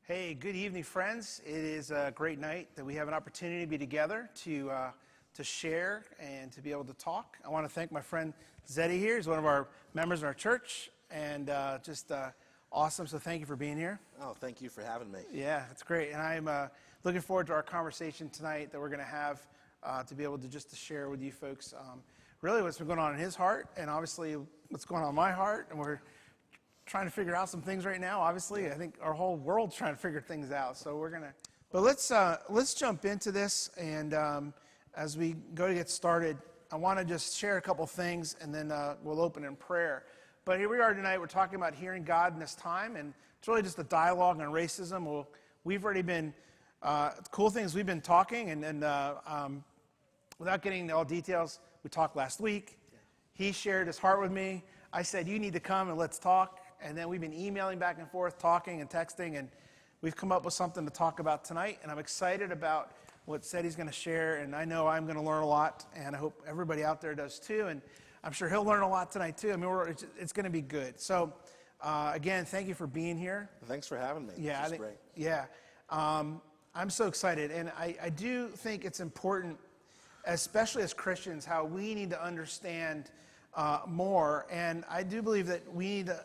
Hey, good evening, friends. It is a great night that we have an opportunity to be together to share and to be able to talk. I want to thank my friend Zeddy here. He's one of our members of our church, and just awesome. So thank you for being here. Oh, thank you for having me. Yeah, it's great. And I'm looking forward to our conversation tonight that we're going to have to be able to just to share with you folks really what's been going on in his heart, and obviously what's going on in my heart, and we're trying to figure out some things right now. Obviously, I think our whole world's trying to figure things out. So we're gonna, but let's jump into this. And as we go to get started, I want to just share a couple things, and then we'll open in prayer. But here we are tonight. We're talking about hearing God in this time, and it's really just a dialogue on racism. We've already been cool things. We've been talking, and without getting into all details, we talked last week. He shared his heart with me. I said, "You need to come and let's talk." And then we've been emailing back and forth, talking and texting, and we've come up with something to talk about tonight. And I'm excited about what Zeddy's going to share, and I know I'm going to learn a lot, and I hope everybody out there does too. And I'm sure he'll learn a lot tonight too. I mean, it's going to be good. So, again, thank you for being here. Thanks for having me. Yeah, I think great. Yeah, I'm so excited, and I do think it's important, especially as Christians, how we need to understand more. And I do believe that we need to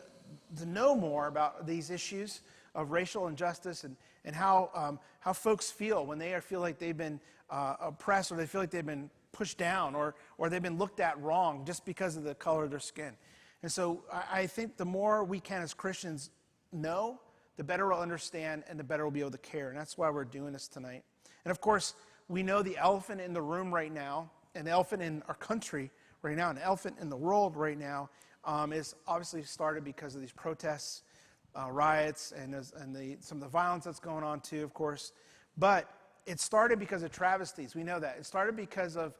know more about these issues of racial injustice and how folks feel when they feel like they've been oppressed, or they feel like they've been pushed down, or they've been looked at wrong just because of the color of their skin. And so I think the more we can as Christians know, the better we'll understand and the better we'll be able to care. And that's why we're doing this tonight. And of course, we know the elephant in the room right now, and the elephant in our country right now, and the elephant in the world right now, is obviously started because of these protests, riots, and some of the violence that's going on too, of course. But it started because of travesties. We know that. It started because of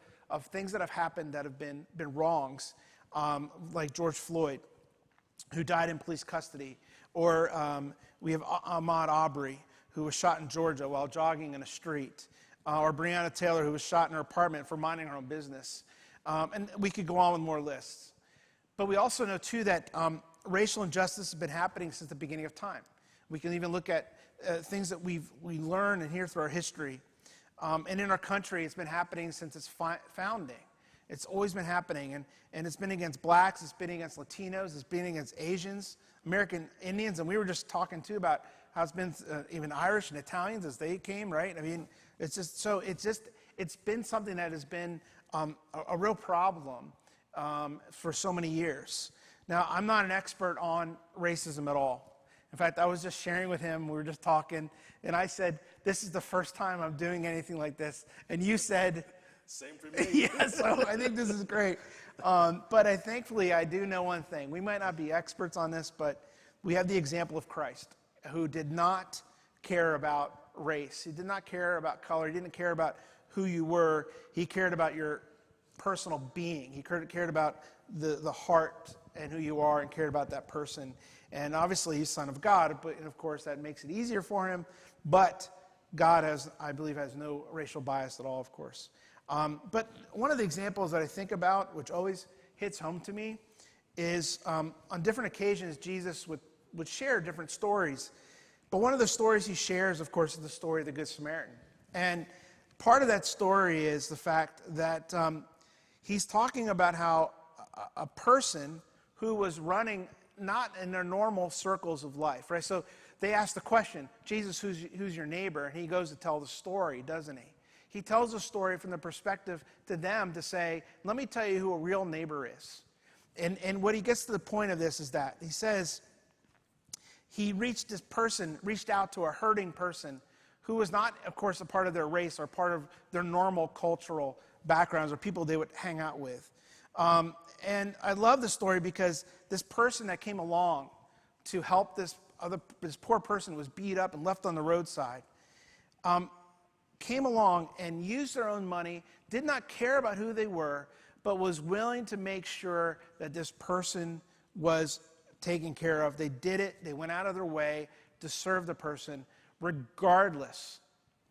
things that have happened that have been wrongs, like George Floyd, who died in police custody. Or we have Ahmaud Arbery, who was shot in Georgia while jogging in a street. Or Breonna Taylor, who was shot in her apartment for minding her own business. And we could go on with more lists. But we also know, too, that racial injustice has been happening since the beginning of time. We can even look at things that we learn and hear through our history. And in our country, it's been happening since its founding. It's always been happening. And it's been against blacks, it's been against Latinos, it's been against Asians, American Indians. And we were just talking, too, about how it's been even Irish and Italians as they came, right? I mean, it's been something that has been a real problem for so many years. Now, I'm not an expert on racism at all. In fact, I was just sharing with him, we were just talking, and I said, "This is the first time I'm doing anything like this." And you said, "Same for me." Yeah, so I think this is great. But thankfully, I do know one thing. We might not be experts on this, but we have the example of Christ, who did not care about race. He did not care about color. He didn't care about who you were. He cared about your personal being. He cared about the heart and who you are, and cared about that person. And obviously, he's Son of God, and of course, that makes it easier for him. But God I believe, has no racial bias at all, of course. But one of the examples that I think about, which always hits home to me, is on different occasions, Jesus would share different stories. But one of the stories he shares, of course, is the story of the Good Samaritan. And part of that story is the fact that he's talking about how a person who was running not in their normal circles of life, right? So they ask the question, "Jesus, who's your neighbor?" And he goes to tell the story, doesn't he? He tells the story from the perspective to them to say, "Let me tell you who a real neighbor is." And what he gets to the point of this is that he says he reached out to a hurting person who was not, of course, a part of their race or part of their normal cultural backgrounds or people they would hang out with. And I love the story because this person that came along to help this poor person who was beat up and left on the roadside, came along and used their own money, did not care about who they were, but was willing to make sure that this person was taken care of. They did it. They went out of their way to serve the person, regardless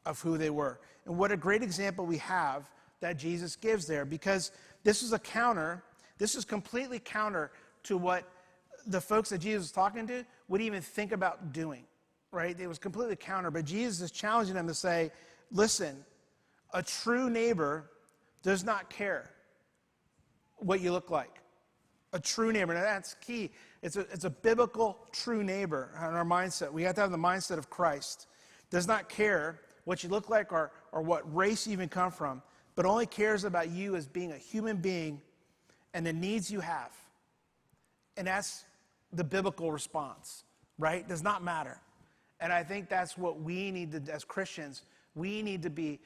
of who they were. And what a great example we have that Jesus gives there, because this is completely counter to what the folks that Jesus was talking to would even think about doing. right? It was completely counter, but Jesus is challenging them to say, listen, a true neighbor does not care what you look like. A true neighbor, now that's key. It's a biblical true neighbor in our mindset. We have to have the mindset of Christ. Does not care what you look like or what race you even come from, but only cares about you as being a human being and the needs you have. And that's the biblical response, right? Does not matter. And I think that's what we need to, as Christians, we need to be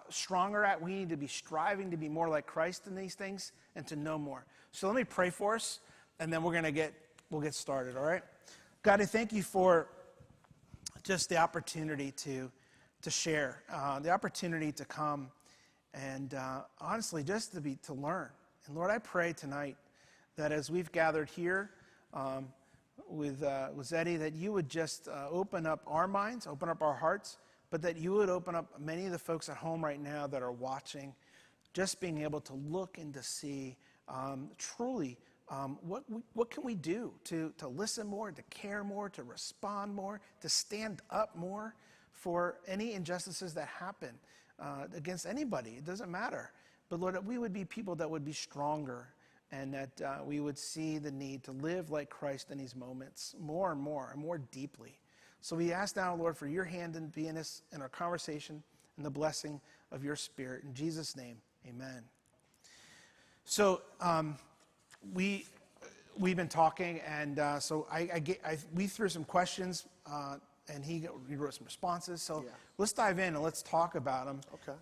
stronger at. We need to be striving to be more like Christ in these things and to know more. So let me pray for us, and then we'll get started, all right? God, I thank you for just the opportunity to share, the opportunity to come, and honestly, just to learn. And Lord, I pray tonight that as we've gathered here with Zeddy, that you would just open up our minds, open up our hearts, but that you would open up many of the folks at home right now that are watching, just being able to look and to see truly what can we do to listen more, to care more, to respond more, to stand up more for any injustices that happen against anybody. It doesn't matter. But Lord, that we would be people that would be stronger, and that we would see the need to live like Christ in these moments more and more deeply. So we ask now, Lord, for your hand in being us in our conversation and the blessing of your Spirit. In Jesus' name, amen. So we've been talking, and so we threw some questions, and he wrote some responses. So let's dive in and let's talk about them. Okay.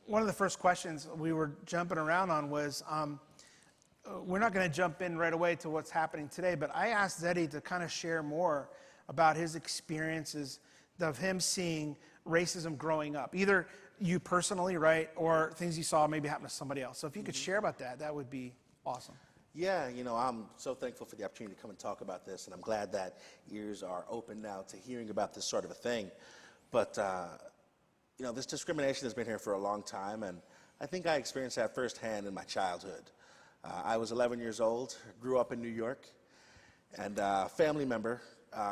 One of the first questions we were jumping around on was, we're not going to jump in right away to what's happening today, but I asked Zeddy to kind of share more about his experiences of him seeing racism growing up, either you personally, right, or things you saw maybe happen to somebody else. So if you could share about that, that would be awesome. Yeah, I'm so thankful for the opportunity to come and talk about this, and I'm glad that ears are open now to hearing about this sort of a thing. But, this discrimination has been here for a long time, and I think I experienced that firsthand in my childhood. I was 11 years old, grew up in New York, and a family member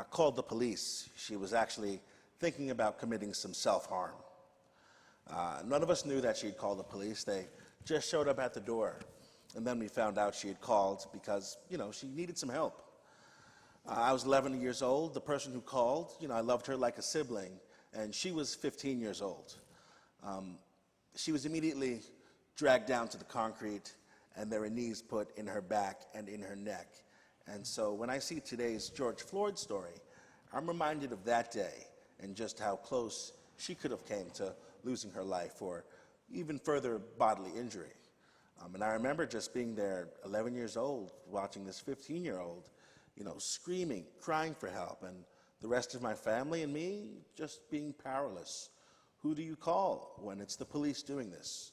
called the police. She was actually thinking about committing some self-harm. None of us knew that she had called the police. They just showed up at the door. And then we found out she had called because, she needed some help. I was 11 years old. The person who called, I loved her like a sibling, and she was 15 years old. She was immediately dragged down to the concrete, and there were knees put in her back and in her neck. And so when I see today's George Floyd story, I'm reminded of that day and just how close she could have came to losing her life or even further bodily injury. And I remember just being there, 11 years old, watching this 15-year-old, screaming, crying for help, and the rest of my family and me just being powerless. Who do you call when it's the police doing this?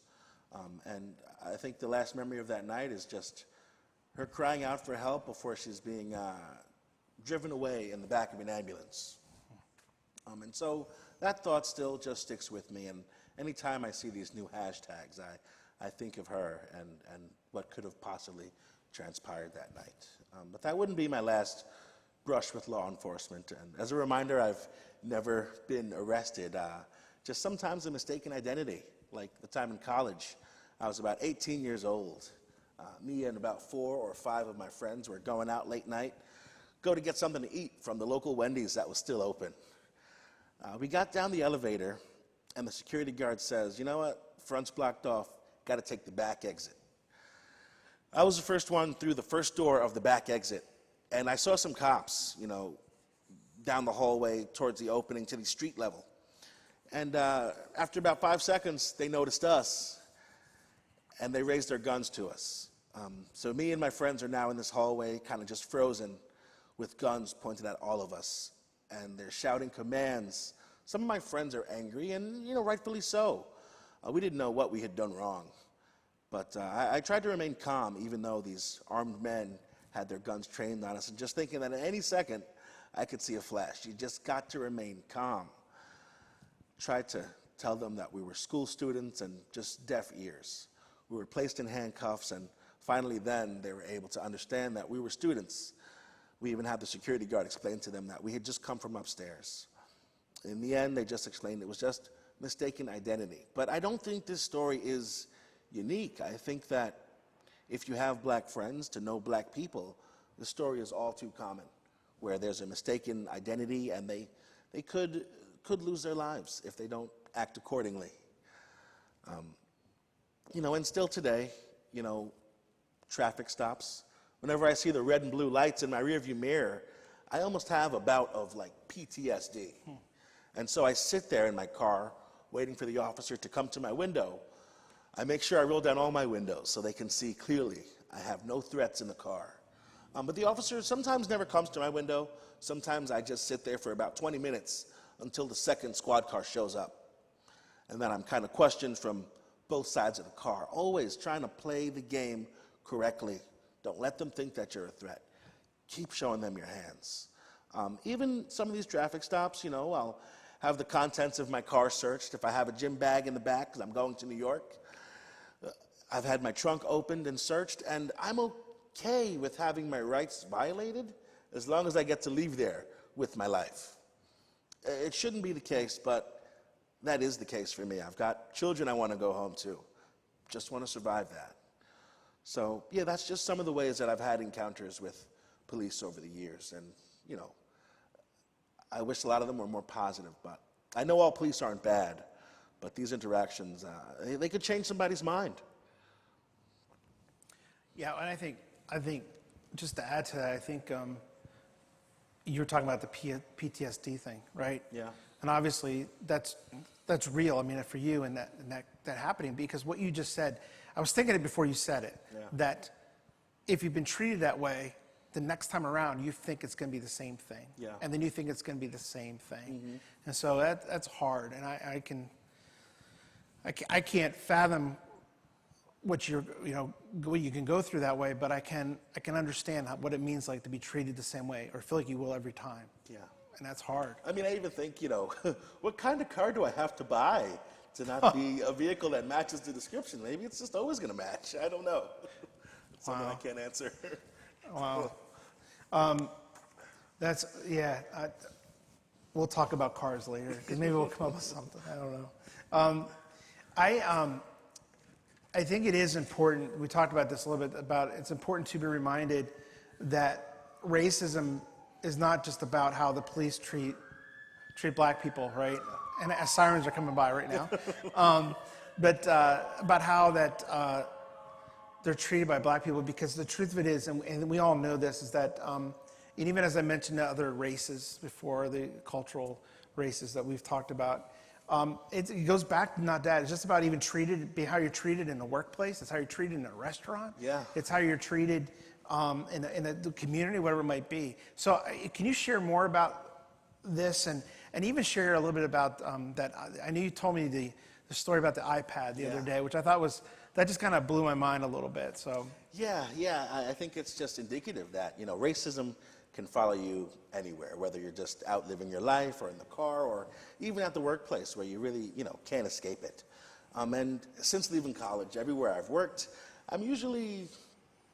And I think the last memory of that night is just her crying out for help before she's being driven away in the back of an ambulance. And so that thought still just sticks with me, and anytime I see these new hashtags, I think of her and what could have possibly transpired that night. But that wouldn't be my last brush with law enforcement. And as a reminder, I've never been arrested. Just sometimes a mistaken identity, like the time in college. I was about 18 years old. Me and about 4 or 5 of my friends were going out late night, go to get something to eat from the local Wendy's that was still open. We got down the elevator, and the security guard says, "You know what? Front's blocked off. Got to take the back exit." I was the first one through the first door of the back exit, and I saw some cops, down the hallway towards the opening to the street level. And after about 5 seconds, they noticed us, and they raised their guns to us. So me and my friends are now in this hallway, kind of just frozen, with guns pointed at all of us. And they're shouting commands. Some of my friends are angry, and rightfully so. We didn't know what we had done wrong. But I tried to remain calm, even though these armed men had their guns trained on us, and just thinking that at any second, I could see a flash. You just got to remain calm. Tried to tell them that we were school students and just deaf ears. We were placed in handcuffs, and finally then they were able to understand that we were students. We even had the security guard explain to them that we had just come from upstairs. In the end, they just explained it was just mistaken identity. But I don't think this story is unique. I think that if you have black friends to know black people, the story is all too common, where there's a mistaken identity and they could lose their lives if they don't act accordingly. And still today, traffic stops. Whenever I see the red and blue lights in my rearview mirror, I almost have a bout of PTSD. And so I sit there in my car waiting for the officer to come to my window. I make sure I roll down all my windows so they can see clearly I have no threats in the car. But the officer sometimes never comes to my window. Sometimes I just sit there for about 20 minutes until the second squad car shows up. And then I'm kind of questioned from both sides of the car, always trying to play the game correctly. Don't let them think that you're a threat. Keep showing them your hands. Even some of these traffic stops, I'll have the contents of my car searched. If I have a gym bag in the back because I'm going to New York, I've had my trunk opened and searched, and I'm okay with having my rights violated as long as I get to leave there with my life. It shouldn't be the case, but that is the case for me. I've got children I want to go home to. Just want to survive that. So, yeah, that's just some of the ways that I've had encounters with police over the years. And, I wish a lot of them were more positive. But I know all police aren't bad, but these interactions, they could change somebody's mind. Yeah, and I think just to add to that, I think you were talking about the PTSD thing, right? Yeah. And obviously that's real. I mean, for you and that happening, because what you just said, I was thinking it before you said it, that if you've been treated that way, the next time around you think it's going to be the same thing, and then you think it's going to be the same thing, and so that's hard, and I can't fathom what what you can go through that way, but I can understand what it means to be treated the same way or feel like you will every time. Yeah. And that's hard. I mean, I even think, what kind of car do I have to buy to not be a vehicle that matches the description? Maybe it's just always going to match. I don't know. It's something I can't answer. Wow. We'll talk about cars later, 'cause maybe we'll come up with something. I don't know. I think it is important, we talked about this a little bit, it's important to be reminded that racism is not just about how the police treat black people, right? And sirens are coming by right now. But about how that they're treated by black people, because the truth of it is, and we all know this, is that, and even as I mentioned the other races before, the cultural races that we've talked about, it goes back to not that. It's just about even how you're treated in the workplace. It's how you're treated in a restaurant. Yeah. It's how you're treated in the community, whatever it might be. So can you share more about this and even share a little bit about that? I know you told me the story about the iPad the other day, which I thought that just kind of blew my mind a little bit. So Yeah, I think it's just indicative that, racism can follow you anywhere, whether you're just out living your life or in the car or even at the workplace where you really, can't escape it. And since leaving college, everywhere I've worked, I'm usually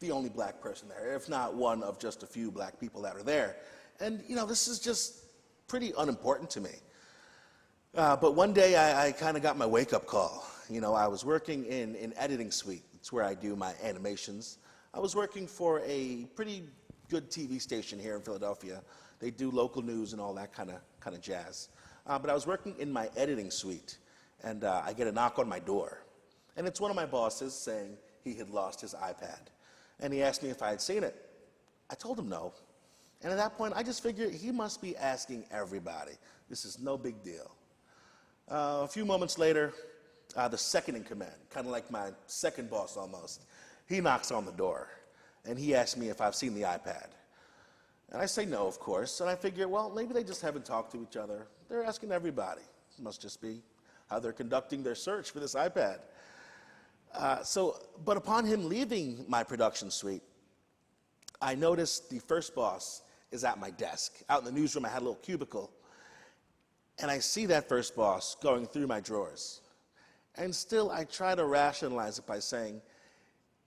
the only black person there, if not one of just a few black people that are there. And, this is just pretty unimportant to me. But one day I kind of got my wake-up call. I was working in Editing Suite. It's where I do my animations. I was working for a pretty good TV station here in Philadelphia. They do local news and all that kind of jazz. But I was working in my editing suite, and I get a knock on my door. And it's one of my bosses saying he had lost his iPad. And he asked me if I had seen it. I told him no. And at that point, I just figured he must be asking everybody. This is no big deal. A few moments later, the second in command, kind of like my second boss almost, he knocks on the door. And he asked me if I've seen the iPad. And I say no, of course. And I figure, well, maybe they just haven't talked to each other. They're asking everybody. It must just be how they're conducting their search for this iPad. But upon him leaving my production suite, I noticed the first boss is at my desk. Out in the newsroom, I had a little cubicle. And I see that first boss going through my drawers. And still, I try to rationalize it by saying,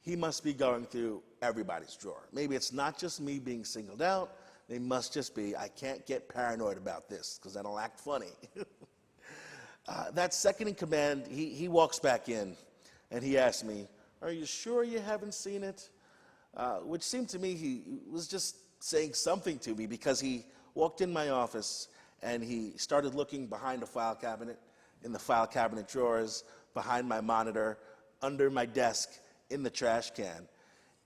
he must be going through everybody's drawer. Maybe it's not just me being singled out. they must just be, I can't get paranoid about this because then I'll act funny. That second in command, he walks back in and he asks me, are you sure you haven't seen it? Which seemed to me he was just saying something to me, because he walked in my office and he started looking behind the file cabinet, in the file cabinet drawers, behind my monitor, under my desk, in the trash can.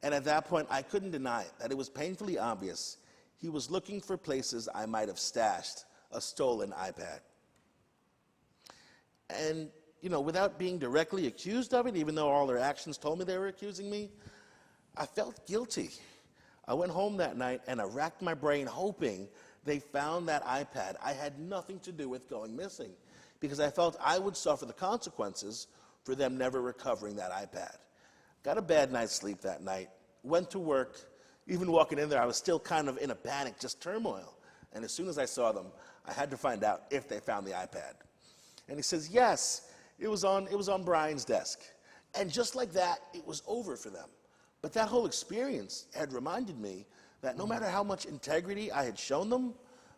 And at that point, I couldn't deny it, that it was painfully obvious he was looking for places I might have stashed a stolen iPad. And, you know, without being directly accused of it, even though all their actions told me they were accusing me, I felt guilty. I went home that night and I racked my brain hoping they found that iPad I had nothing to do with going missing, because I felt I would suffer the consequences for them never recovering that iPad. Got a bad night's sleep that night, went to work. Even walking in there, I was still kind of in a panic, just turmoil. And as soon as I saw them, I had to find out if they found the iPad. And he says, yes, it was on Brian's desk. And just like that, it was over for them. But that whole experience had reminded me that no matter how much integrity I had shown them,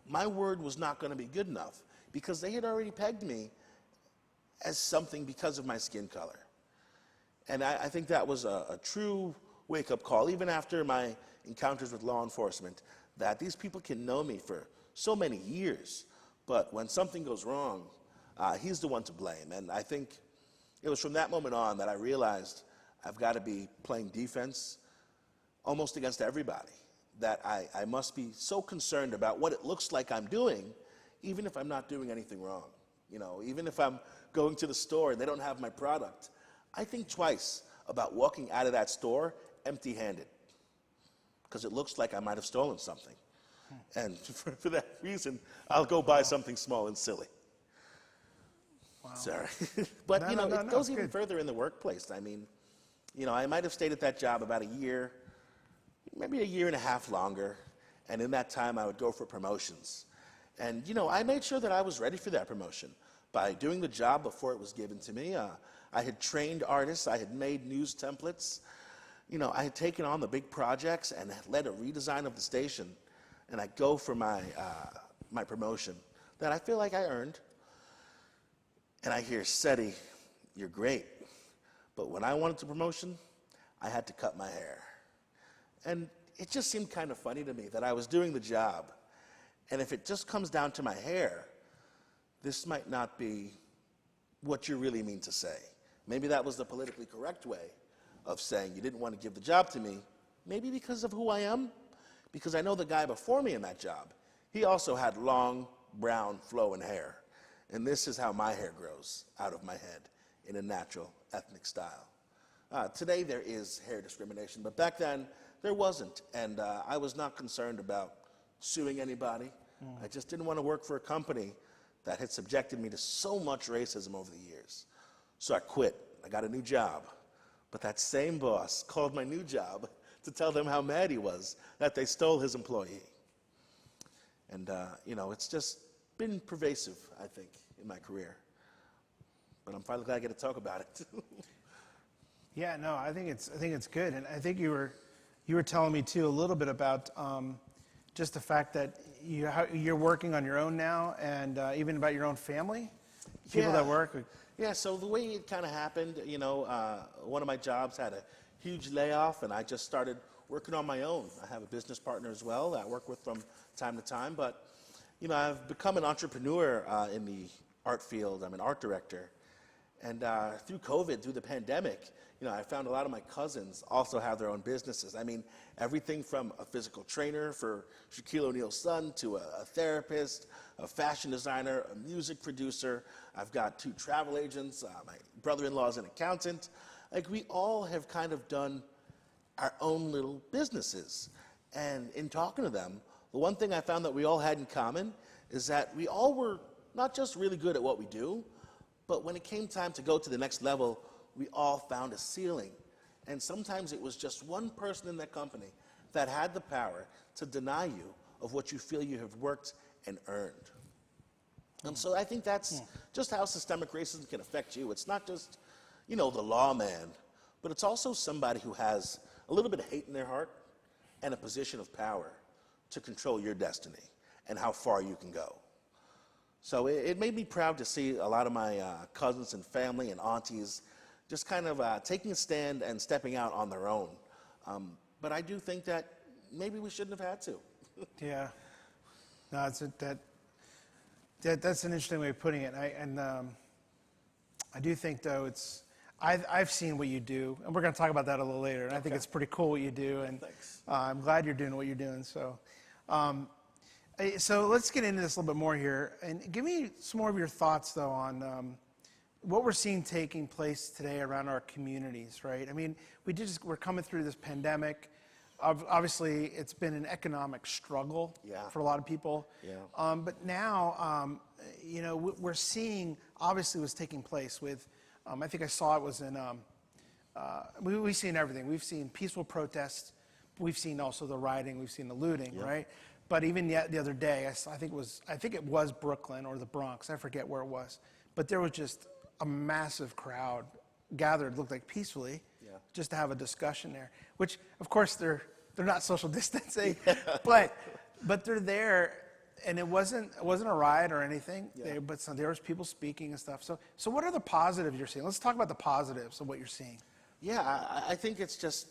my word was not going to be good enough, because they had already pegged me as something because of my skin color. And I think that was a true wake-up call, even after my encounters with law enforcement, that these people can know me for so many years, but when something goes wrong, he's the one to blame. And I think it was from that moment on that I realized I've got to be playing defense almost against everybody, that I must be so concerned about what it looks like I'm doing, even if I'm not doing anything wrong. You know, even if I'm going to the store and they don't have my product, I think twice about walking out of that store empty-handed, because it looks like I might have stolen something. And for that reason, I'll go buy something small and silly. Wow. Sorry. But, it goes even further in the workplace. I mean, I might have stayed at that job about a year, maybe a year and a half longer, and in that time I would go for promotions. And, I made sure that I was ready for that promotion by doing the job before it was given to me. I had trained artists, I had made news templates, I had taken on the big projects and had led a redesign of the station, and I'd go for my promotion that I feel like I earned. And I hear, Seti, you're great, but when I wanted the promotion, I had to cut my hair. And it just seemed kind of funny to me that I was doing the job, and if it just comes down to my hair, this might not be what you really mean to say. Maybe that was the politically correct way of saying you didn't want to give the job to me, maybe because of who I am, because I know the guy before me in that job, he also had long, brown, flowing hair. And this is how my hair grows out of my head in a natural, ethnic style. Today there is hair discrimination, but back then there wasn't. And I was not concerned about suing anybody. I just didn't want to work for a company that had subjected me to so much racism over the years. So I quit. I got a new job. But that same boss called my new job to tell them how mad he was that they stole his employee. And, it's just been pervasive, I think, in my career. But I'm finally glad I get to talk about it. Yeah, no, I think it's good. And I think you were telling me, too, a little bit about just the fact that you're working on your own now, and even about your own family, people that work. Yeah, so the way it kind of happened, one of my jobs had a huge layoff, and I just started working on my own. I have a business partner as well that I work with from time to time, but, I've become an entrepreneur in the art field. I'm an art director. And through COVID, through the pandemic, I found a lot of my cousins also have their own businesses. I mean, everything from a physical trainer for Shaquille O'Neal's son to a therapist, a fashion designer, a music producer. I've got 2 travel agents. My brother-in-law is an accountant. Like, we all have kind of done our own little businesses. And in talking to them, the one thing I found that we all had in common is that we all were not just really good at what we do, but when it came time to go to the next level, we all found a ceiling. And sometimes it was just one person in that company that had the power to deny you of what you feel you have worked and earned. And so I think that's just how systemic racism can affect you. It's not just, the lawman, but it's also somebody who has a little bit of hate in their heart and a position of power to control your destiny and how far you can go. So it made me proud to see a lot of my cousins and family and aunties just kind of taking a stand and stepping out on their own. But I do think that maybe we shouldn't have had to. Yeah. No, that's an interesting way of putting it. I do think, though, I've seen what you do, and we're going to talk about that a little later. And I think it's pretty cool what you do, and Thanks. I'm glad you're doing what you're doing. So let's get into this a little bit more here, and give me some more of your thoughts, though, on what we're seeing taking place today around our communities. Right? I mean, we're coming through this pandemic. Obviously, it's been an economic struggle for a lot of people. Yeah. But now, we're seeing, obviously, what's taking place with, I think I saw it was in, we've seen everything. We've seen peaceful protests. We've seen also the rioting. We've seen the looting, right? But even the other day, I think it was Brooklyn or the Bronx. I forget where it was. But there was just a massive crowd gathered, looked like peacefully, just to have a discussion there. Which, of course, they're not social distancing, but they're there, and it wasn't a riot or anything. But there was people speaking and stuff. So what are the positives you're seeing? Let's talk about the positives of what you're seeing. Yeah, I think it's just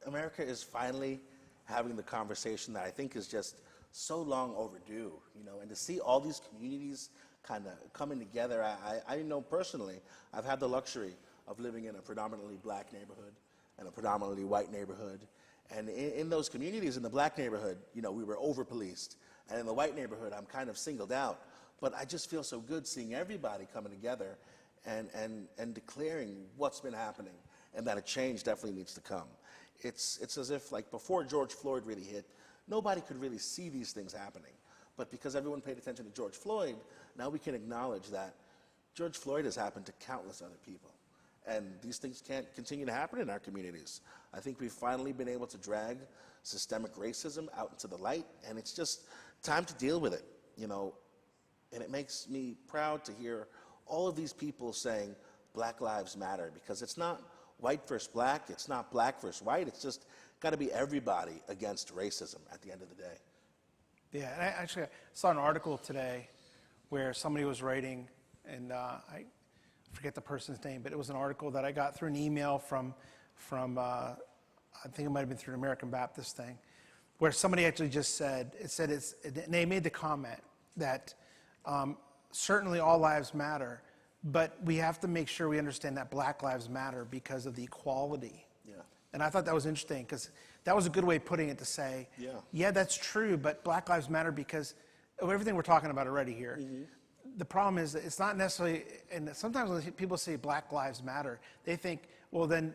America is finally having the conversation that I think is just so long overdue, and to see all these communities kind of coming together. I know personally, I've had the luxury of living in a predominantly black neighborhood and a predominantly white neighborhood. And in those communities, in the black neighborhood, we were over-policed. And in the white neighborhood, I'm kind of singled out. But I just feel so good seeing everybody coming together and declaring what's been happening and that a change definitely needs to come. It's as if, like, before George Floyd really hit, nobody could really see these things happening. But because everyone paid attention to George Floyd, now we can acknowledge that George Floyd has happened to countless other people. And these things can't continue to happen in our communities. I think we've finally been able to drag systemic racism out into the light, and it's just time to deal with it, And it makes me proud to hear all of these people saying Black Lives Matter, because it's not white versus black, it's not black versus white, it's just got to be everybody against racism at the end of the day. Yeah, and I saw an article today where somebody was writing, and I forget the person's name, but it was an article that I got through an email from I think it might have been through an American Baptist thing, where somebody actually just said, and they made the comment that certainly all lives matter, but we have to make sure we understand that Black lives matter because of the equality. Yeah. And I thought that was interesting, because that was a good way of putting it, to say, yeah, that's true, but Black lives matter because of everything we're talking about already here. Mm-hmm. The problem is that it's not necessarily, and sometimes when people say Black Lives Matter, they think, well, then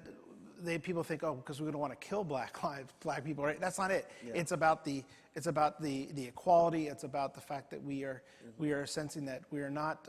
people think, oh, because we don't want to kill black people, right? That's not it. Yeah. It's about the equality. It's about the fact that we are sensing that we are not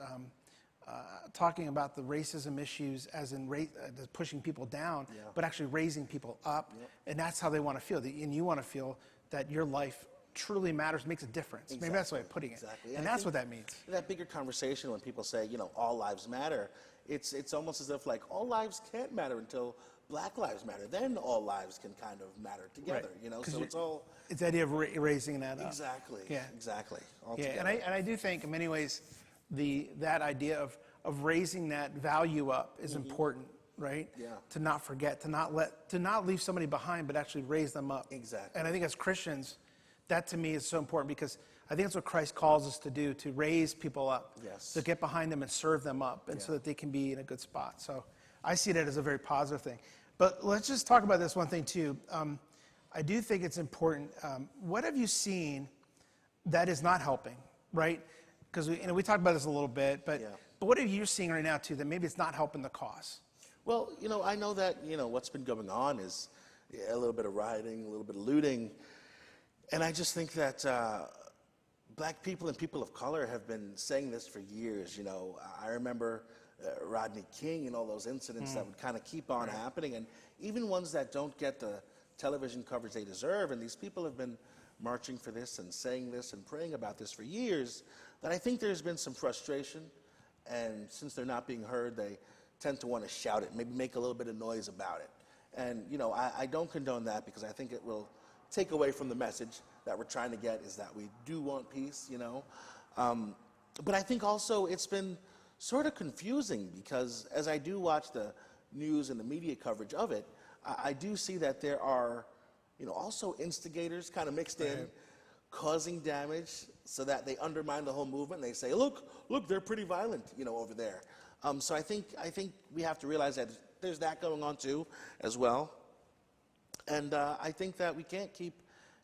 talking about the racism issues as in pushing people down, but actually raising people up, and that's how they want to feel. And you want to feel that your life truly matters, makes a difference. Exactly. Maybe that's the way of putting it. Exactly. And that's what that means. That bigger conversation when people say, all lives matter, it's almost as if, like, all lives can't matter until Black lives matter. Then all lives can kind of matter together, right. So it's all... It's the idea of raising that up. Exactly. Yeah. Exactly. Yeah, and I do think in many ways that idea of raising that value up is important, right? Yeah. To not forget, to not leave somebody behind, but actually raise them up. Exactly. And I think as Christians, that to me is so important, because I think that's what Christ calls us to do, to raise people up. Yes. To get behind them and serve them up, and so that they can be in a good spot. So I see that as a very positive thing. But let's just talk about this one thing too. I do think it's important. What have you seen that is not helping, right? Because we talked about this a little bit, but what are you seeing right now too that maybe it's not helping the cause? Well, I know that, what's been going on is a little bit of rioting, a little bit of looting. And I just think that black people and people of color have been saying this for years. I remember Rodney King and all those incidents that would kind of keep on happening, and even ones that don't get the television coverage they deserve. And these people have been marching for this and saying this and praying about this for years, that I think there's been some frustration. And since they're not being heard, they tend to want to shout it, maybe make a little bit of noise about it. And, I don't condone that, because I think it will take away from the message that we're trying to get is that we do want peace, you know. But I think also it's been sort of confusing because as I do watch the news and the media coverage of it, I do see that there are, you know, also instigators kind of mixed in, causing damage so that they undermine the whole movement. They say, look, they're pretty violent, you know, over there. So I think we have to realize that there's that going on too, as well. And I think that we can't keep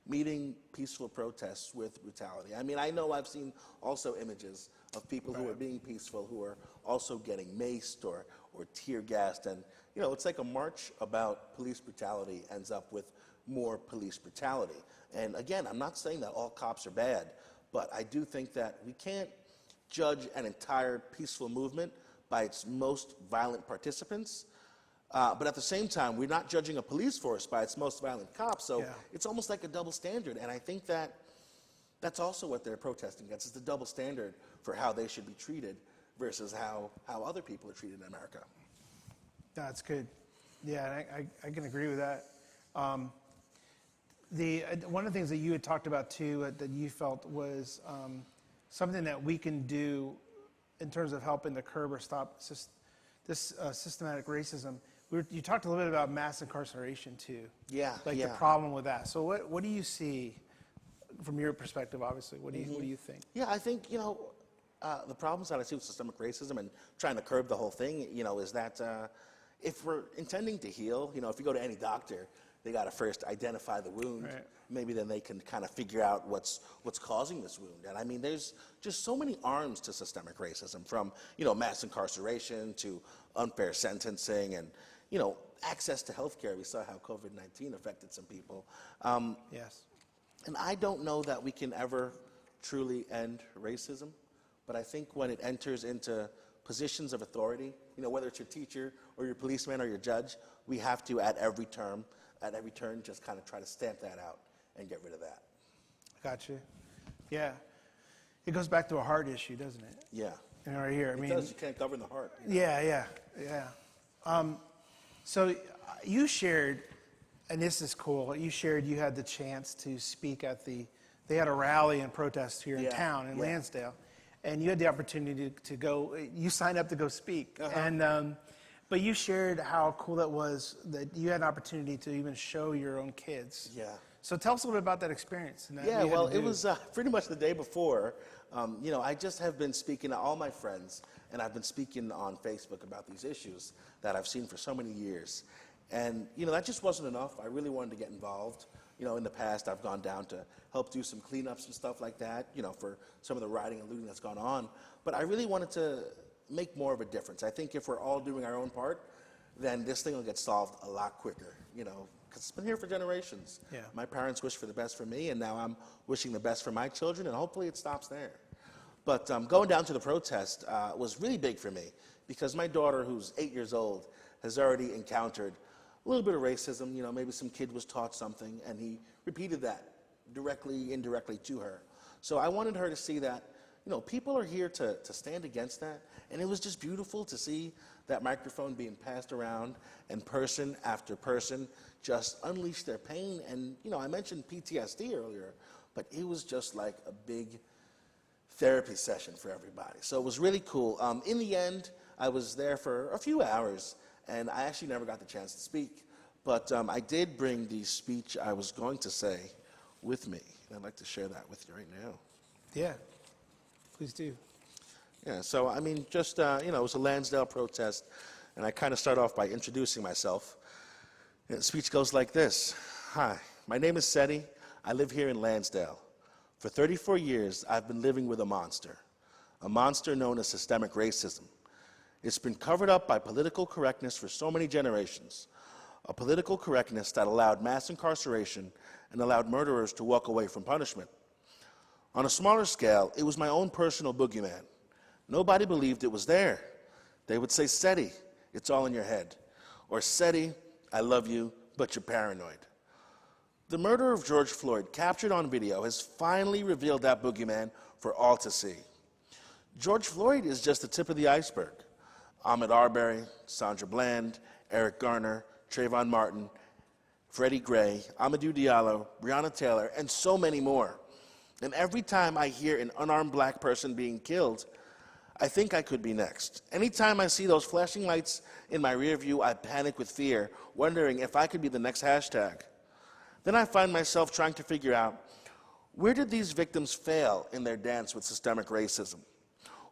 meeting peaceful protests with brutality. I mean, I know I've seen also images of people who are being peaceful who are also getting maced or tear gassed. And, you know, it's like a march about police brutality ends up with more police brutality. And again, I'm not saying that all cops are bad, but I do think that we can't judge an entire peaceful movement by its most violent participants. But at the same time, we're not judging a police force by its most violent cops. So it's almost like a double standard. And I think that that's also what they're protesting against, is the double standard for how they should be treated versus how other people are treated in America. That's good. Yeah, I can agree with that. One of the things that you had talked about too, that you felt was something that we can do in terms of helping to curb or stop this systematic racism. You talked a little bit about mass incarceration too. Yeah, the problem with that. So what do you see from your perspective? Obviously, what do you think? Yeah, I think, you know, the problems that I see with systemic racism and trying to curb the whole thing, you know, is that if we're intending to heal, you know, if you go to any doctor, they got to first identify the wound. Right. Maybe then they can kind of figure out what's causing this wound. And I mean, there's just so many arms to systemic racism, from, you know, mass incarceration to unfair sentencing and, you know, access to health care. We saw how COVID-19 affected some people. Yes. And I don't know that we can ever truly end racism, but I think when it enters into positions of authority, you know, whether it's your teacher or your policeman or your judge, we have to at every turn just kind of try to stamp that out and get rid of that. Gotcha. Yeah. It goes back to a heart issue, doesn't it? Yeah. And right here, It does. You can't govern the heart. You know? Yeah. So you shared, and this is cool, you shared you had the chance to speak at they had a rally and protest here in town in Lansdale, and you had the opportunity to go, you signed up to go speak. And but you shared how cool that was, that you had an opportunity to even show your own kids. Yeah. So tell us a little bit about that experience. And that Yeah, well, it was pretty much the day before. You know, I just have been speaking to all my friends, and I've been speaking on Facebook about these issues that I've seen for so many years. And, you know, that just wasn't enough. I really wanted to get involved. You know, in the past, I've gone down to help do some cleanups and stuff like that, you know, for some of the rioting and looting that's gone on. But I really wanted to make more of a difference. I think if we're all doing our own part, then this thing will get solved a lot quicker, you know, because it's been here for generations. Yeah. My parents wished for the best for me, and now I'm wishing the best for my children, and hopefully it stops there. But going down to the protest was really big for me, because my daughter, who's 8 years old, has already encountered a little bit of racism. You know, maybe some kid was taught something, and he repeated that directly, indirectly to her. So I wanted her to see that, you know, people are here to stand against that. And it was just beautiful to see that microphone being passed around and person after person just unleash their pain. And, you know, I mentioned PTSD earlier, but it was just like a big therapy session for everybody. So it was really cool. In the end, I was there for a few hours, and I actually never got the chance to speak. But I did bring the speech I was going to say with me. And I'd like to share that with you right now. Yeah, please do. Yeah, so I mean, just, you know, it was a Lansdale protest, and I kind of start off by introducing myself. And the speech goes like this. Hi, my name is Seti. I live here in Lansdale. For 34 years, I've been living with a monster known as systemic racism. It's been covered up by political correctness for so many generations, a political correctness that allowed mass incarceration and allowed murderers to walk away from punishment. On a smaller scale, it was my own personal boogeyman. Nobody believed it was there. They would say, Seti, it's all in your head. Or Seti, I love you, but you're paranoid. The murder of George Floyd, captured on video, has finally revealed that boogeyman for all to see. George Floyd is just the tip of the iceberg. Ahmaud Arbery, Sandra Bland, Eric Garner, Trayvon Martin, Freddie Gray, Amadou Diallo, Breonna Taylor, and so many more. And every time I hear an unarmed black person being killed, I think I could be next. Anytime I see those flashing lights in my rear view, I panic with fear, wondering if I could be the next hashtag. Then I find myself trying to figure out, where did these victims fail in their dance with systemic racism?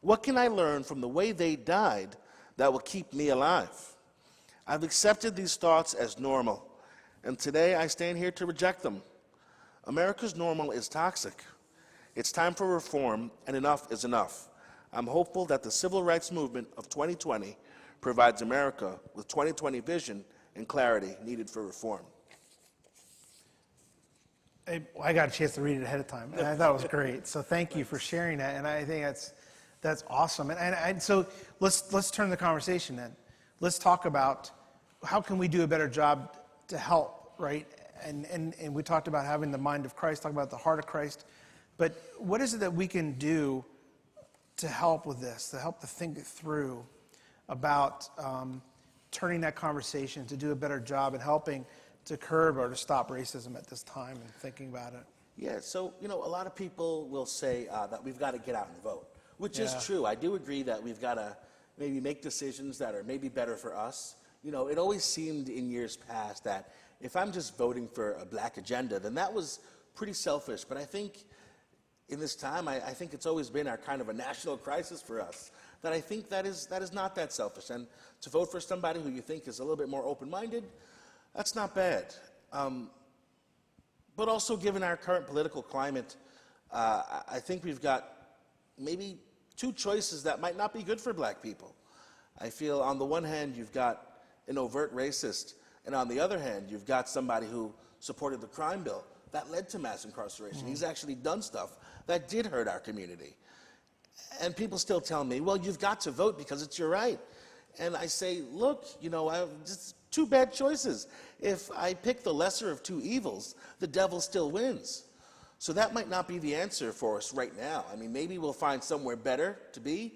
What can I learn from the way they died that will keep me alive? I've accepted these thoughts as normal, and today I stand here to reject them. America's normal is toxic. It's time for reform, and enough is enough. I'm hopeful that the civil rights movement of 2020 provides America with 2020 vision and clarity needed for reform. I got a chance to read it ahead of time, and I thought it was great. So thank you for sharing that, and I think that's awesome. And so let's turn the conversation then. Let's talk about how can we do a better job to help, right? And we talked about having the mind of Christ, talking about the heart of Christ. But what is it that we can do to help with this, to help to think it through about turning that conversation to do a better job and helping to curb or to stop racism at this time and thinking about it? Yeah, so, a lot of people will say that we've got to get out and vote, which is Yeah. true. I do agree that we've got to maybe make decisions that are maybe better for us. It always seemed in years past that if I'm just voting for a black agenda, then that was pretty selfish. But I think in this time, I think it's always been our kind of a national crisis for us, that I think that is not that selfish. And to vote for somebody who you think is a little bit more open-minded, that's not bad. But also, given our current political climate, I think we've got maybe two choices that might not be good for black people. I feel on the one hand, you've got an overt racist, and on the other hand, you've got somebody who supported the crime bill that led to mass incarceration. He's actually done stuff that did hurt our community. And people still tell me, well, you've got to vote because it's your right. And I say, look, just two bad choices. If I pick the lesser of two evils, the devil still wins. So that might not be the answer for us right now. I mean, maybe we'll find somewhere better to be,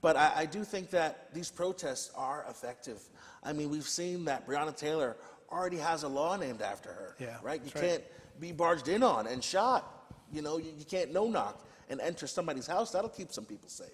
but I do think that these protests are effective. I mean, we've seen that Breonna Taylor already has a law named after her, Yeah, right? You that's right. can't be barged in on and shot. You can't no-knock and enter somebody's house. That'll keep some people safe.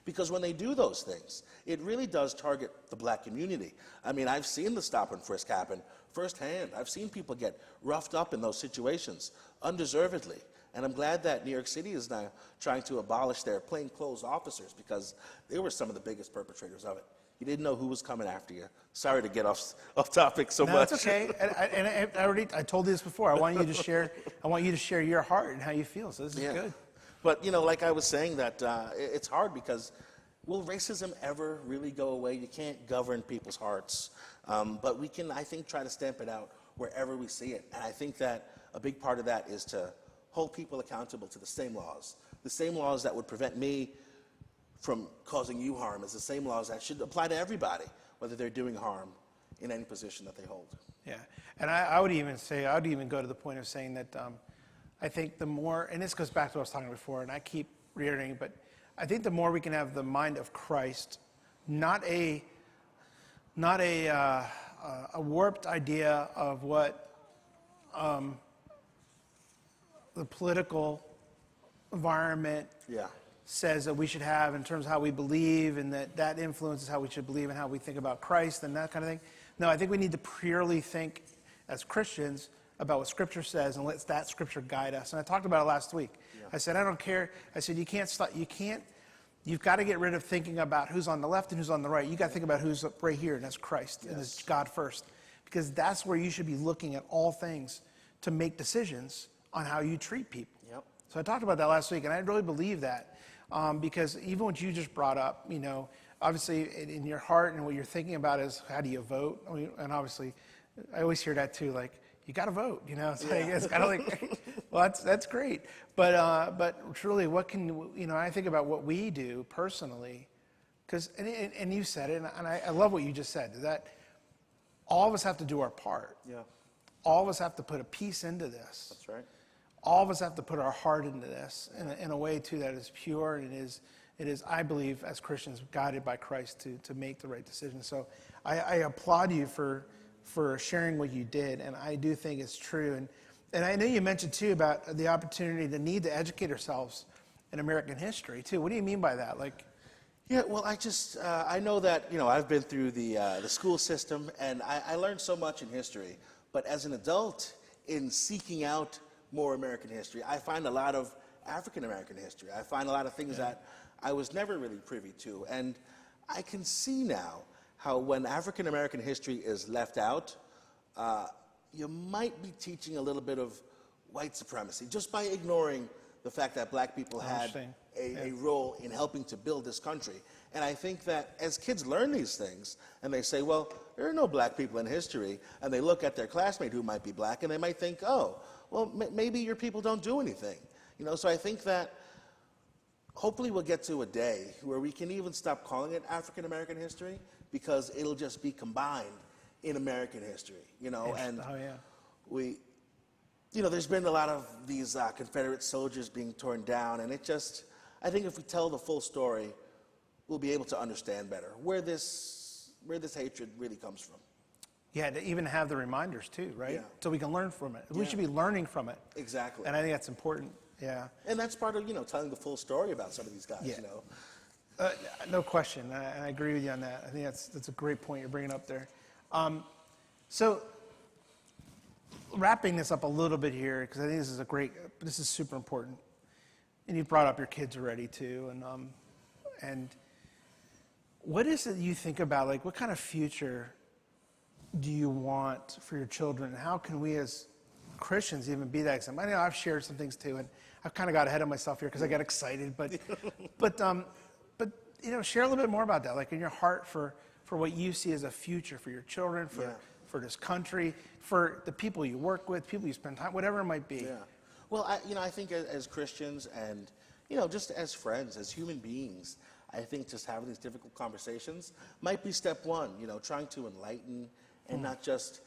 Because when they do those things, it really does target the black community. I mean, I've seen the stop and frisk happen firsthand. I've seen people get roughed up in those situations, undeservedly. And I'm glad that New York City is now trying to abolish their plainclothes officers, because they were some of the biggest perpetrators of it. You didn't know who was coming after you. Sorry to get off topic so much. No, it's okay. I told you this before. I want you to share your heart and how you feel. So this is good. But, like I was saying, that it's hard because will racism ever really go away? You can't govern people's hearts. But we can, I think, try to stamp it out wherever we see it. And I think that a big part of that is to hold people accountable to the same laws. The same laws that would prevent me from causing you harm is the same laws that should apply to everybody, whether they're doing harm in any position that they hold. Yeah, and I would even go to the point of saying that I think the more, and this goes back to what I was talking before, and I keep reiterating, but I think the more we can have the mind of Christ, not a warped idea of what the political environment says that we should have in terms of how we believe, and that influences how we should believe and how we think about Christ and that kind of thing. No, I think we need to purely think as Christians about what Scripture says and let that Scripture guide us. And I talked about it last week. Yeah. I said, I don't care. I said, you've got to get rid of thinking about who's on the left and who's on the right. You got to think about who's right here, and that's Christ, and it's God first. Because that's where you should be looking at all things to make decisions on how you treat people. Yep. So I talked about that last week, and I really believe that. Because even what you just brought up, obviously in your heart and what you're thinking about is how do you vote? And obviously, I always hear that too, like, you got to vote, it's kind of like, well, that's great. But truly, what can, I think about what we do personally, because, and you said it, and I love what you just said, that all of us have to do our part. Yeah. All of us have to put a piece into this. That's right. All of us have to put our heart into this in a way, too, that is pure, and it is, I believe, as Christians, guided by Christ to make the right decision. So I applaud you for for sharing what you did, and I do think it's true. And I know you mentioned too about the opportunity, the need to educate ourselves in American history too. What do you mean by that? Like, Yeah, well, I know that, I've been through the school system, and I learned so much in history. But as an adult, in seeking out more American history, I find a lot of African American history. I find a lot of things that I was never really privy to. And I can see now how when African American history is left out, you might be teaching a little bit of white supremacy just by ignoring the fact that black people had a role in helping to build this country. And I think that as kids learn these things and they say, well, there are no black people in history, and they look at their classmate who might be black and they might think, oh, well, maybe your people don't do anything. So I think that hopefully we'll get to a day where we can even stop calling it African American history, because it'll just be combined in American history, and there's been a lot of these Confederate soldiers being torn down, and I think if we tell the full story, we'll be able to understand better where this hatred really comes from. Yeah, to even have the reminders too, right? Yeah. So we can learn from it. We should be learning from it. Exactly. And I think that's important. Yeah. And that's part of, telling the full story about some of these guys, No question. I agree with you on that. I think that's a great point you're bringing up there. So wrapping this up a little bit here, because I think this is super important. And you brought up your kids already too. And what is it you think about, like, what kind of future do you want for your children? And how can we as Christians even be that example? I know I've shared some things too, and I've kind of got ahead of myself here because I got excited, but share a little bit more about that, like in your heart for what you see as a future for your children, for this country, for the people you work with, people you spend time, whatever it might be. Yeah. Well, I think as Christians and, just as friends, as human beings, I think just having these difficult conversations might be step one, trying to enlighten and not just,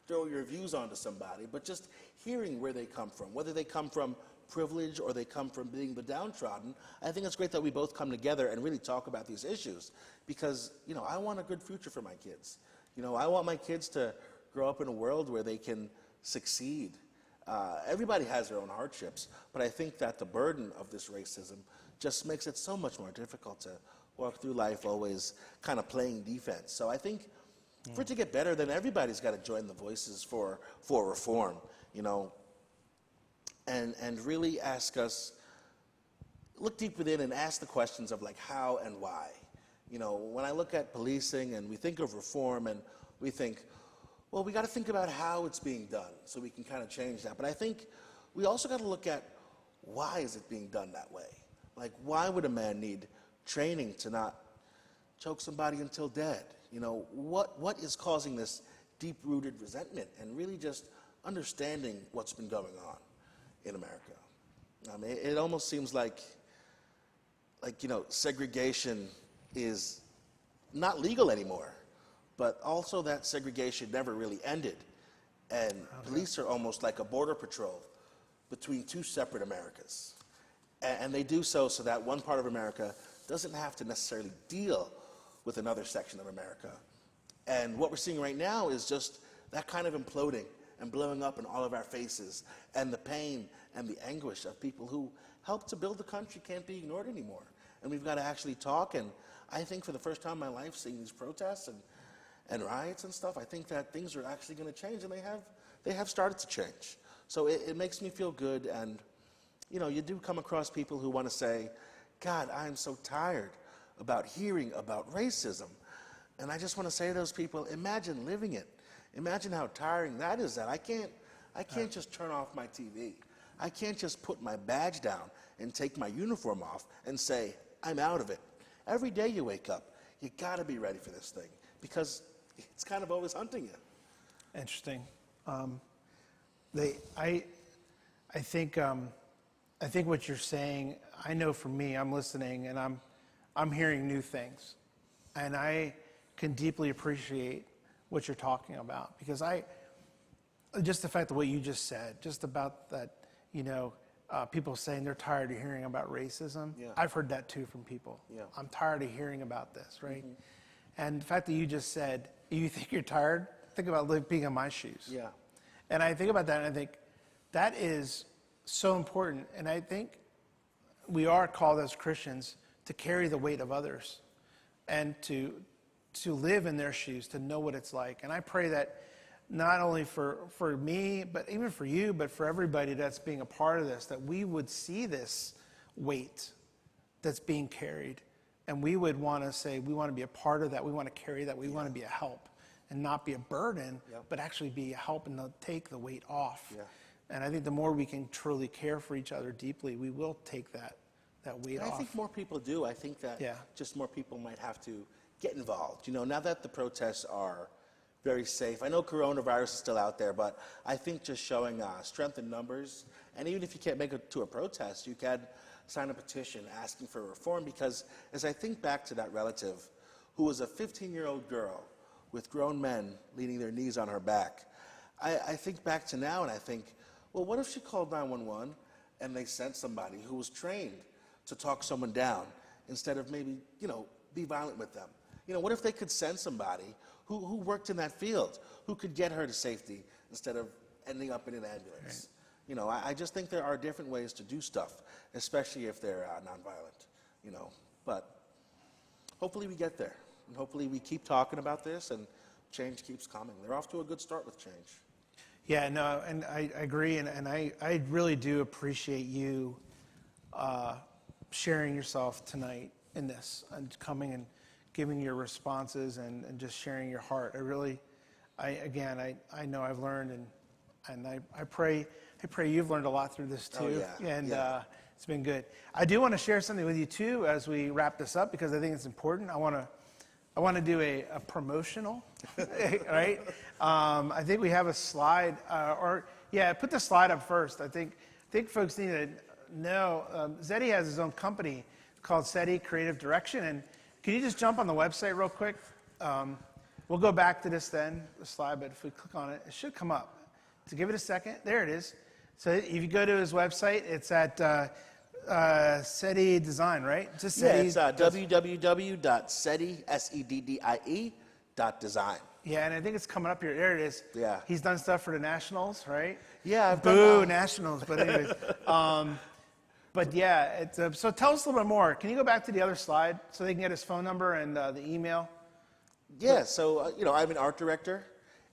throw your views onto somebody, but just hearing where they come from, whether they come from privilege or they come from being the downtrodden. I think it's great that we both come together and really talk about these issues, because, I want a good future for my kids. I want my kids to grow up in a world where they can succeed. Everybody has their own hardships, but I think that the burden of this racism just makes it so much more difficult to walk through life always kind of playing defense. So I think for it to get better, then everybody's got to join the voices for reform, and really look deep within and ask the questions of, like, how and why. When I look at policing and we think of reform and we think, well, we got to think about how it's being done so we can kind of change that. But I think we also got to look at, why is it being done that way? Like, why would a man need training to not choke somebody until dead? What is causing this deep-rooted resentment, and really just understanding what's been going on in America. I mean, it almost seems like segregation is not legal anymore, but also that segregation never really ended. And police are almost like a border patrol between two separate Americas. And they do so that one part of America doesn't have to necessarily deal with another section of America. And what we're seeing right now is just that kind of imploding and blowing up in all of our faces, and the pain and the anguish of people who helped to build the country can't be ignored anymore. And we've got to actually talk. And I think for the first time in my life, seeing these protests and riots and stuff, I think that things are actually going to change, and they have started to change. So it makes me feel good. And you do come across people who want to say, God, I'm so tired about hearing about racism. And I just want to say to those people, imagine living it. Imagine how tiring that is. That I can't just turn off my TV. I can't just put my badge down and take my uniform off and say, I'm out of it. Every day you wake up, you got to be ready for this thing, because it's kind of always hunting you. Interesting. I think what you're saying, I know for me, I'm listening and I'm hearing new things, and I can deeply appreciate what you're talking about, because just the fact of what you just said, just about that, people saying they're tired of hearing about racism. Yeah. I've heard that too from people. Yeah. I'm tired of hearing about this, right? Mm-hmm. And the fact that you just said, you think you're tired, think about being in my shoes. Yeah. And I think about that, and I think that is so important. And I think we are called as Christians to carry the weight of others and to live in their shoes, to know what it's like. And I pray that not only for me, but even for you, but for everybody that's being a part of this, that we would see this weight that's being carried. And we would want to say, we want to be a part of that. We want to carry that. We want to be a help and not be a burden, but actually be a help and take the weight off. Yeah. And I think the more we can truly care for each other deeply, we will take that weight off. I think more people do. I think that just more people might have to get involved. You know, now that the protests are very safe. I know coronavirus is still out there, but I think just showing strength in numbers, and even if you can't make it to a protest, you can sign a petition asking for reform, because as I think back to that relative who was a 15-year-old girl with grown men leaning their knees on her back, I think back to now and I think, well, what if she called 911 and they sent somebody who was trained to talk someone down instead of maybe, be violent with them? What if they could send somebody who worked in that field, who could get her to safety instead of ending up in an ambulance? Right. I just think there are different ways to do stuff, especially if they're nonviolent, But hopefully we get there, and hopefully we keep talking about this, and change keeps coming. They're off to a good start with change. Yeah, no, and I agree, and I really do appreciate you sharing yourself tonight in this, and coming and giving your responses and just sharing your heart. I know I've learned, and I pray you've learned a lot through this too. Oh, yeah. And it's been good. I do want to share something with you too as we wrap this up, because I think it's important. I want to do a promotional, right? I think we have a slide, put the slide up first. I think folks need to know, Zeddy has his own company called SETI Creative Direction, and can you just jump on the website real quick? We'll go back to this then, the slide, but if we click on it, it should come up. So give it a second. There it is. So if you go to his website, it's at SETI Design, right? Just SETI, it's www.SETI.design. Yeah, and I think it's coming up here. There it is. Yeah. He's done stuff for the Nationals, right? Yeah. Boo, Nationals. But anyways. But yeah, so tell us a little bit more. Can you go back to the other slide so they can get his phone number and the email? Yeah, so, I'm an art director.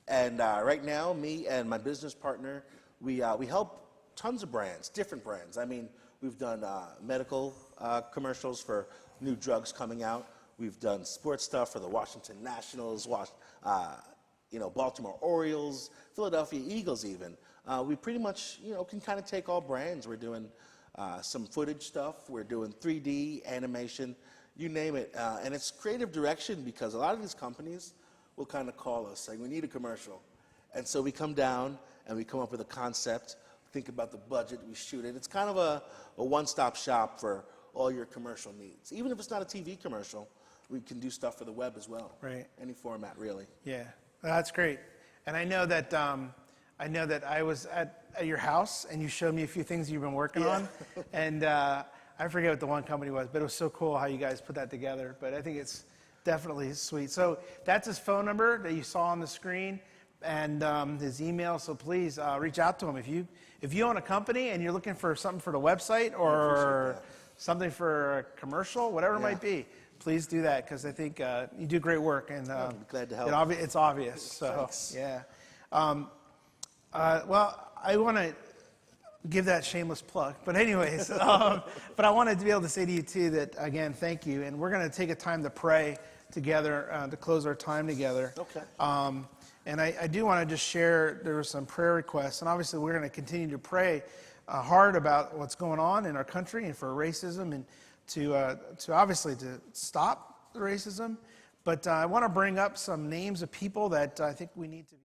And right now, me and my business partner, we help tons of brands, different brands. I mean, we've done medical commercials for new drugs coming out. We've done sports stuff for the Washington Nationals, Baltimore Orioles, Philadelphia Eagles even. We pretty much, can kind of take all brands. We're doing some footage stuff. We're doing 3D, animation, you name it. And it's creative direction, because a lot of these companies will kind of call us saying, we need a commercial. And so we come down and we come up with a concept, think about the budget, we shoot it. It's kind of a one-stop shop for all your commercial needs. Even if it's not a TV commercial, we can do stuff for the web as well. Right. Any format, really. Yeah, that's great. And I know that I was at your house and you showed me a few things you've been working on. And I forget what the one company was, but it was so cool how you guys put that together. But I think it's definitely sweet. So that's his phone number that you saw on the screen, and his email. So please reach out to him. If you own a company and you're looking for something for the website or something for a commercial, whatever it might be, please do that, because I think you do great work, and I'm glad to help. It's obvious. So thanks. Yeah. Well, I want to give that shameless plug, but anyways, but I wanted to be able to say to you too that, again, thank you, and we're going to take a time to pray together to close our time together. Okay. And I do want to just share, there were some prayer requests, and obviously we're going to continue to pray hard about what's going on in our country and for racism, and to obviously to stop the racism. But I want to bring up some names of people that I think we need to